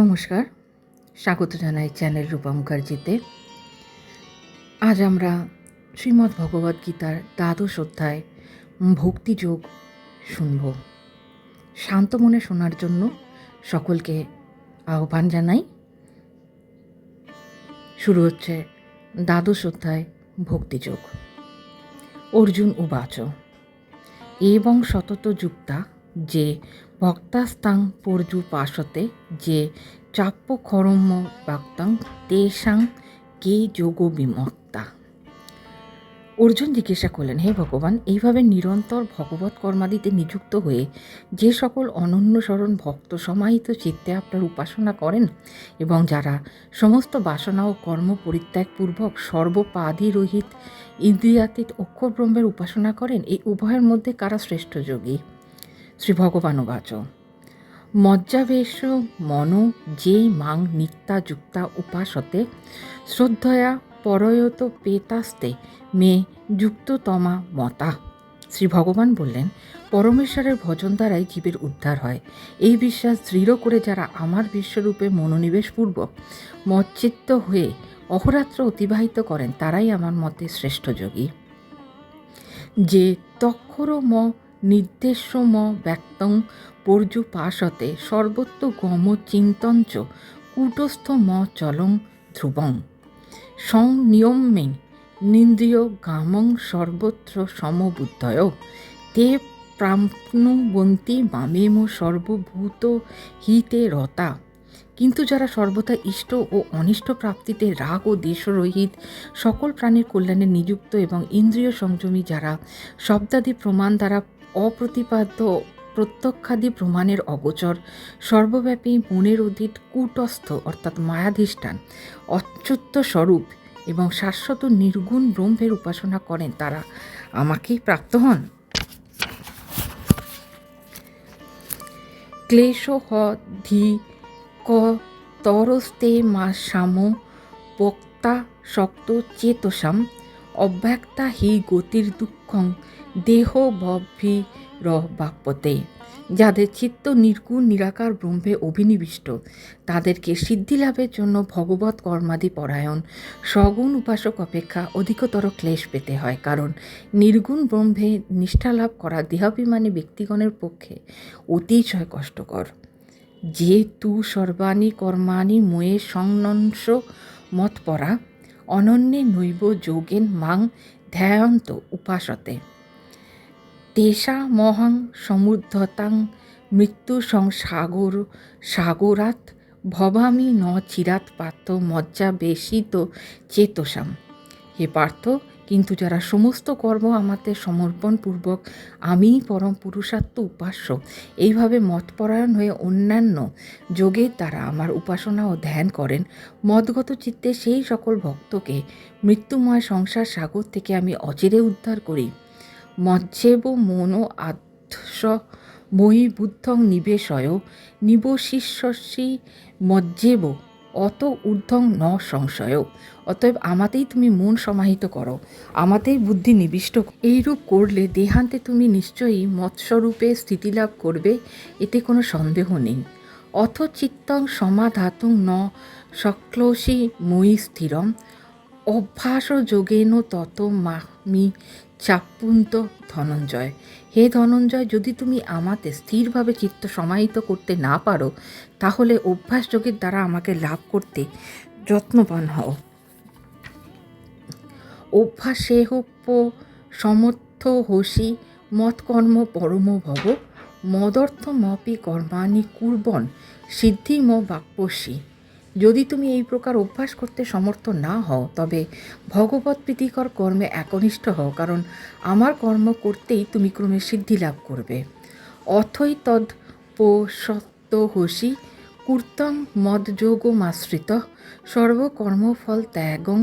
নমস্কার, স্বাগত জানাই চ্যানেল রূপা মুখার্জিতে। আজ আমরা শ্রীমদ্ ভগবদ্গীতার দ্বাদশ অধ্যায় ভক্তিযোগ শুনব। শান্ত মনে শোনার জন্য সকলকে আহ্বান জানাই। শুরু হচ্ছে দ্বাদশ অধ্যায় ভক্তিযোগ। অর্জুন উবাচ এবং সতত যুক্তা যে ভক্তাস্তাং পর্যুপাসতে যে চাপ্য খরম্য বাক্তাং তেষাং কে যোগ বিমত্তা। অর্জুন জিজ্ঞাসা করলেন, হে ভগবান, এইভাবে নিরন্তর ভগবৎ কর্মাদিতে নিযুক্ত হয়ে যে সকল অনন্যসরণ ভক্ত সমাহিত চিত্তে আপনার উপাসনা করেন এবং যারা সমস্ত বাসনা ও কর্ম পরিত্যাগপূর্বক সর্বপাদিরহিত ইন্দ্রিয়াতীত অক্ষর ব্রহ্মের উপাসনা করেন, এই উভয়ের মধ্যে কারা শ্রেষ্ঠ যোগী? শ্রী ভগবান উবাচ মজ্জাবেশ মনো যে মাং নিত্যা যুক্তা উপাসতে শ্রদ্ধয়া পরয়ত পেতাস্তে মে যুক্ততমা মতা। শ্রী ভগবান বললেন, পরমেশ্বরের ভজন দ্বারাই জীবের উদ্ধার হয়। এই বিশ্বাস দৃঢ় করে যারা আমার বিশ্বরূপে মনোনিবেশপূর্বক মচ্চিত্ত হয়ে অহরাত্র অতিবাহিত করেন তারাই আমার মতে শ্রেষ্ঠ যোগী। যে তক্ষর ম নির্দেশ্য ম ব্যক্তং পর্যুপাসতে সর্বত্র গম চিন্তঞ্চ কূটস্থ ম চলং ধ্রুবং সংনিয়মে নিন্দ্রিয় গামং সর্বত্র সমবুদ্ধয় তে প্রাপ্নুবন্তি মামেম সর্বভূত হিতে রতা। কিন্তু যারা সর্বদা ইষ্ট ও অনিষ্ট প্রাপ্তিতে রাগ ও দেশরহিত সকল প্রাণীর কল্যাণে নিযুক্ত এবং ইন্দ্রিয় সংযমী, যারা শব্দাদি প্রমাণ দ্বারা অপ্রতিপাদ্য প্রত্যক্ষাদি প্রমাণের অগোচর সর্বব্যাপী মনের অধীত কূটস্থ অর্থাৎ মায়াধিষ্ঠান অচ্যুত স্বরূপ এবং শাশ্বত নির্গুণ ব্রহ্মের উপাসনা করেন, তারা আমাকেই প্রাপ্ত হন। ক্লেশ ধি ক তরস্তে মা সাম বক্তা শক্ত চেতসাম অব্যক্তা হি গতির দুঃখং দেহ বাপ্যতে। যাদের চিত্ত নির্গুণ নিরাকার ব্রহ্মে অভিনিবিষ্ট, তাদেরকে সিদ্ধি লাভের জন্য ভগবৎ কর্মাদি পরায়ণ সগুণ উপাসক অপেক্ষা অধিকতর ক্লেশ পেতে হয়, কারণ নির্গুণ ব্রহ্মে নিষ্ঠালাভ করা দেহাভিমানী ব্যক্তিগণের পক্ষে অতিশয় কষ্টকর। যে তু সর্বাণি কর্মাণি ময়ে সংনংস মৎপরা অনন্যে নৈব যোগেন মাং ধ্যায়ন্ত উপাসতে তেষা মহাং সমুদ্ধতাং মৃত্যু সাগরাত ভবামি ন চিরাত পার্থ মজ্জা বেশিত চেতসাম। হে পার্থ, কিন্তু যারা সমস্ত কর্ম আমাতে সমর্পণপূর্বক আমিই পরম পুরুষার্থ উপাস্য এইভাবে মতপরায়ণ হয়ে অন্যান্য যোগের দ্বারা আমার উপাসনা ও ধ্যান করেন, মদগত চিত্তে সেই সকল ভক্তকে মৃত্যুময় সংসার সাগর থেকে আমি অচিরে উদ্ধার করি। মজ্জেব মনো আধ্য ময়ি বুদ্ধং নিবেশয় নিবশিষ্যসি মজ্জেব অত ঊর্ধ্বং ন সংশয়। অতএব আমাতেই তুমি মন সমাহিত করো, আমাতেই বুদ্ধি নিবিষ্ট। এইরূপ করলে দেহান্তে তুমি নিশ্চয়ই মৎস্বরূপে স্থিতিলাভ করবে, এতে কোনো সন্দেহ নেই। অথ চিত্তং সমাধাতুং ন শক্লোষি মই স্থিরম অভ্যাস যোগেন তত মামি চাপুন্ত ধনঞ্জয়। হে ধনঞ্জয়, যদি তুমি আমাতে স্থিরভাবে চিত্ত সমাহিত করতে না পারো, তাহলে অভ্যাস যোগের দ্বারা আমাকে লাভ করতে যত্নবান হও। অভ্যাসেহোপ সমর্থ হোসি মৎকর্ম পরম ভব মদর্থমপি কর্মাণি কুর্বন সিদ্ধিম বাক্যসী। যদি তুমি এই প্রকার অভ্যাস করতে সমর্থ না হও, তবে ভগবৎ প্রীতিকর কর্মে একনিষ্ঠ হও, কারণ আমার কর্ম করতেই তুমি ক্রমে সিদ্ধি লাভ করবে। অথৈ তদ পোষত্ব হোসি কূর্তং মদযোগমাশ্রিত সর্বকর্মফল ত্যাগং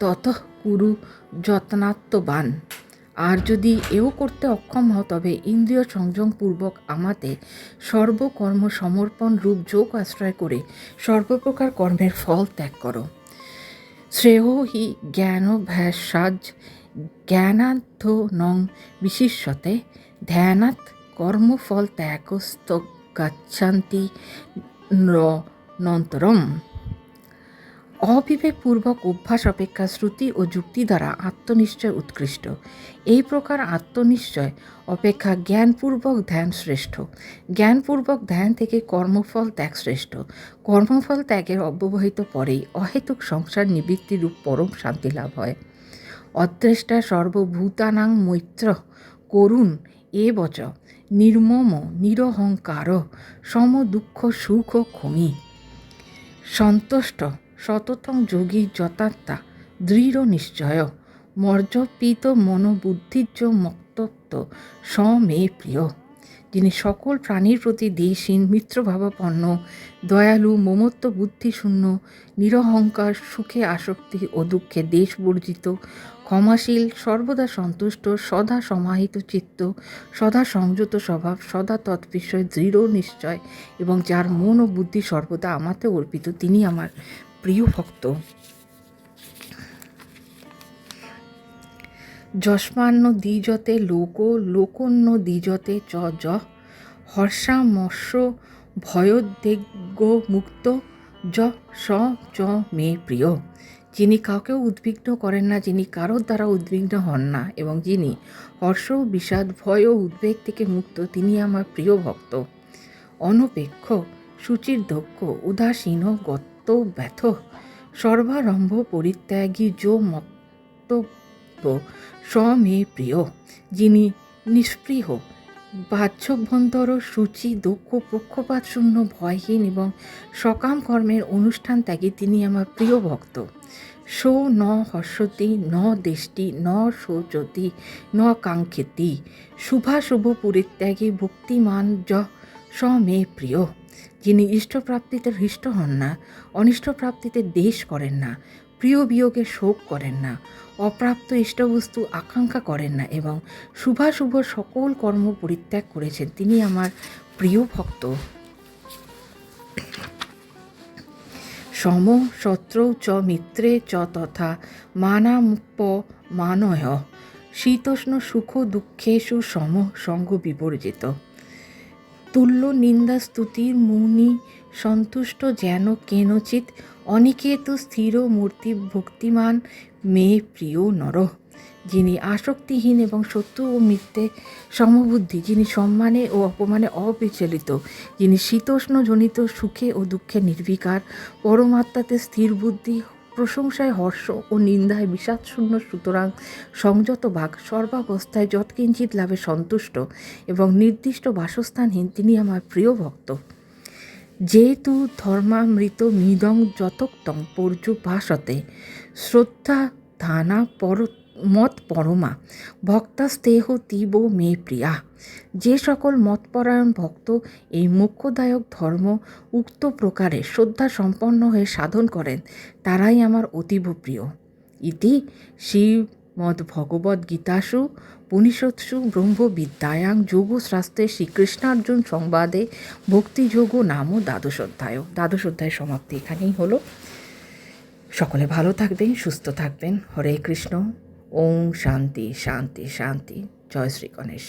ততঃ কুরু যত্নাত্মবান। আর যদি এও করতে অক্ষম হও, তবে ইন্দ্রিয় সংযমপূর্বক আমাতে সর্বকর্ম সমর্পণ রূপ যোগ আশ্রয় করে সর্বপ্রকার কর্মের ফল ত্যাগ করো। শ্রেয় হি জ্ঞানভ্যাসাজ জ্ঞানার্থ নং বিশিষ্যতে ধ্যানাৎ কর্মফল ত্যাগস্ত গচ্ছন্তি নন্তরম। অবিবেকপূর্বক অভ্যাস অপেক্ষা শ্রুতি ও যুক্তি দ্বারা আত্মনিশ্চয় উৎকৃষ্ট। এই প্রকার আত্মনিশ্চয় অপেক্ষা জ্ঞানপূর্বক ধ্যান শ্রেষ্ঠ। জ্ঞানপূর্বক ধ্যান থেকে কর্মফল ত্যাগ শ্রেষ্ঠ। কর্মফল ত্যাগের অব্যবহিত পরেই অহেতুক সংসার নিবৃত্তিরূপ পরম শান্তি লাভ হয়। অদ্রেষ্টা সর্বভূতানাং মৈত্র করুণ এবচ নির্মম নিরহংকার সমদুঃখ সুখ ক্ষমি। সন্তুষ্ট সততং যোগী যথার্থা দৃঢ় নিশ্চয় মর্যাপিত মনোবুদ্ধির্য মক্তত্ব স মে প্রিয়। যিনি সকল প্রাণীর প্রতি দেশহীন মিত্রভাবাপন্ন, দয়ালু, মমত্ব বুদ্ধিশূন্য, নিরহংকার, সুখে আসক্তি ও দুঃখে দেশবর্জিত, ক্ষমাশীল, সর্বদা সন্তুষ্ট, সদা সমাহিত চিত্ত, সদা সংযত স্বভাব, সদা তৎবিষয়ে দৃঢ় নিশ্চয় এবং যার মন ও বুদ্ধি সর্বদা আমাতে অর্পিত, তিনি আমার প্রিয় ভক্ত। যস্মান্ন দ্বিজতে লোক লোকন্য দ্বিজতে চ য হর্ষামর্ষ ভয়োদ্বেগ মুক্ত য স চ মে প্রিয়। যিনি কাউকেও উদ্বিগ্ন করেন না, যিনি কারোর দ্বারা উদ্বিগ্ন হন না এবং যিনি হর্ষ, বিষাদ, ভয় ও উদ্বেগ থেকে মুক্ত, তিনি আমার প্রিয় ভক্ত। অনপেক্ষ, শুচির দক্ষ, উদাসীন, গত্য ব্যথ, সর্বারম্ভ পরিত্যাগী যো মক্তব্য স মে প্রিয়। যিনি নিষ্পৃহ, বাহ্যভ্যন্তর, সূচি, দক্ষ, পক্ষপাত শূন্য, ভয়হীন এবং সকাম কর্মের অনুষ্ঠান ত্যাগী, তিনি আমার প্রিয় ভক্ত। সো ন হর্ষতি ন দেষ্টি ন শোচতি ন কাঙ্ক্ষেতি শুভাশুভ পরিত্যাগী ভক্তিমান য স মে প্রিয়। যিনি ইষ্টপ্রাপ্তিতে হৃষ্ট হন না, অনিষ্টপ্রাপ্তিতে দেশ করেন না, প্রিয় বিয়োগে শোক করেন না, অপ্রাপ্ত ইষ্টবস্তু আকাঙ্ক্ষা করেন না এবং শুভাশুভ সকল কর্ম পরিত্যাগ করেছেন, তিনি আমার প্রিয় ভক্ত। সম শত্রৌ চ মিত্রে চ তথা মানাপমানয় শীতোষ্ণ সুখ দুঃখেষু সম সঙ্গ বিবর্জিত। তুল্য নিন্দা স্তুতির মুনি সন্তুষ্ট যেন কেনচিৎ অনিকেত স্থির মূর্তি ভক্তিমান মে প্রিয় নর। যিনি আসক্তিহীন এবং সত্য ও মিথ্যে সমবুদ্ধি, যিনি সম্মানে ও অপমানে অবিচলিত, যিনি শীতোষ্ণজনিত সুখে ও দুঃখে নির্বিকার, পরমাত্মাতে স্থির বুদ্ধি, প্রশংসায় হর্ষ ও নিন্দায় বিষাদশূন্য, সুতরাং সংযত বাক, সর্বাবস্থায় যৎকিঞ্চিৎ লাভে সন্তুষ্ট এবং নির্দিষ্ট বাসস্থানহীন, তিনি আমার প্রিয় ভক্ত। যেহেতু ধর্মামৃত মিদং যথোক্তং পর্যুপাসতে শ্রদ্ধা ধানা মত পরমা ভক্তাস্তেহ তীব মে প্রিয়া। যে সকল মতপরায়ণ ভক্ত এই মোক্ষদায়ক ধর্ম উক্ত প্রকারে শ্রদ্ধা সম্পন্ন হয়ে সাধন করেন, তারাই আমার অতীব প্রিয়। ইতি শ্রীমদ্ভগবদ্গীতাসু উপনিষৎসু ব্রহ্মবিদ্যায়াং যোগশাস্ত্রে শ্রীকৃষ্ণার্জুন সংবাদে ভক্তিযোগ নাম দ্বাদশ অধ্যায়। দ্বাদশ অধ্যায়ের সমাপ্তি এখানেই হলো। সকলে ভালো থাকবেন, সুস্থ থাকবেন। হরে কৃষ্ণ। ওম শান্তি শান্তি শান্তি। জয় শ্রী গণেশ।